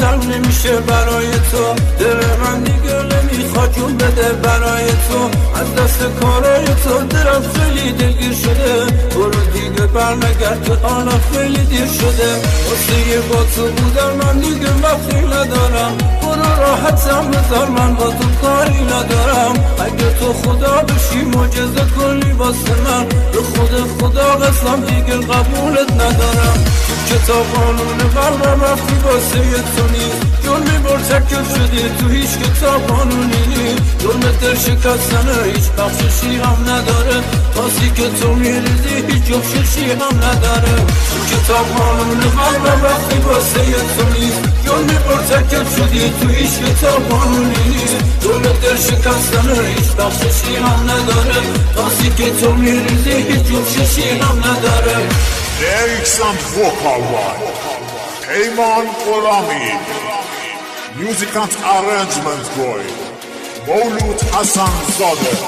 تنگ نمیشه برای تو، دل من دیگه نمیخواد جون بده برای تو. از دست کارای تو دلم خیلی دلگیر شده، برو دیگه برنگرد که حالا خیلی دیر شده. واسه با تو بودن من دیگه وقتی ندارم، برو راحتم بذار من با تو کاری ندارم. اگه تو خدا بشی معجزه کنی واسه من، به خدا قسم دیگه قبولت ندارم. تو کتاب قانون قلبم رفتی واسه تو نیست، جون میبر تکل شدی تو هیچ کتاب قانونی نیست. ظلم دل شکستنه هیچ بخششی هم نداره، پاسی که تو میریزی هیچ جفششی هم نداره. تو کتاب قانون قلبم رفتی واسه تو نیست، جون میبر تکل شدی تو هیچ کتاب قانونی نیست. ظلم دل شکستنه هیچ بخششی هم نداره، پاسی که تو میریزی هیچ جفششی هم نداره. Lyrics and vocal one, Peyman Olami. Music and arrangement boy, Mawlud Hassan Zadeh.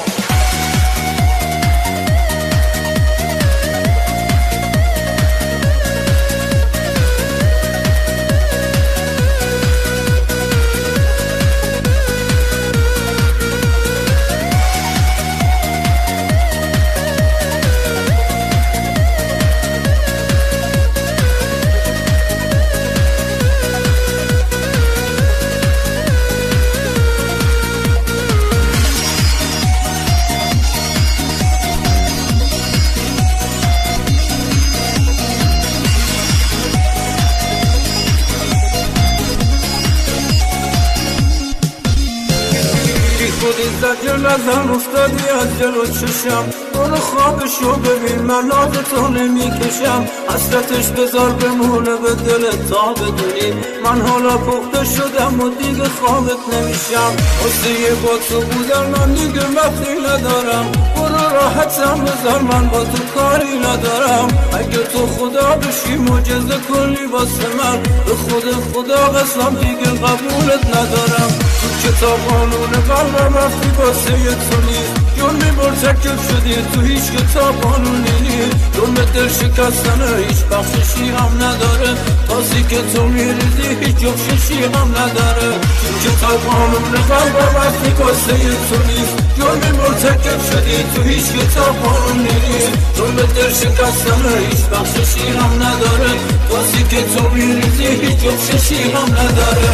خودی زجر نزن افتادی از جلو چشم، برو خوابشو ببین من ناز تو نمی کشم. حسرتش بذار بمونه به دل تا بدونی من حالا پخته شدم و دیگه خوابت نمیشم. واسه با تو بودن من دیگه وقتی ندارم، برو راحتم بذار من با تو کاری ندارم. اگه تو خدا بشی معجزه کنی واسه من، به خدا قسم دیگه قبولت ندارم. تو کتاب قانون قلبم رفتی واسه تو نیست، جون میبر تکل شدی تو هیچ کتاب قانونی نیست. ظلم دل شکستنه هیچ بخششی هم نداره، پاسی که تو میریزی هیچ جفششی هم نداره. تو کتاب قانون قلبم رفتی واسه تو نیست، جون میبر تکل شدی تو هیچ کتاب قانونی نیست. ظلم دل شکستنه هیچ بخششی هم نداره، پاسی که تو میریزی هیچ جفششی هم نداره.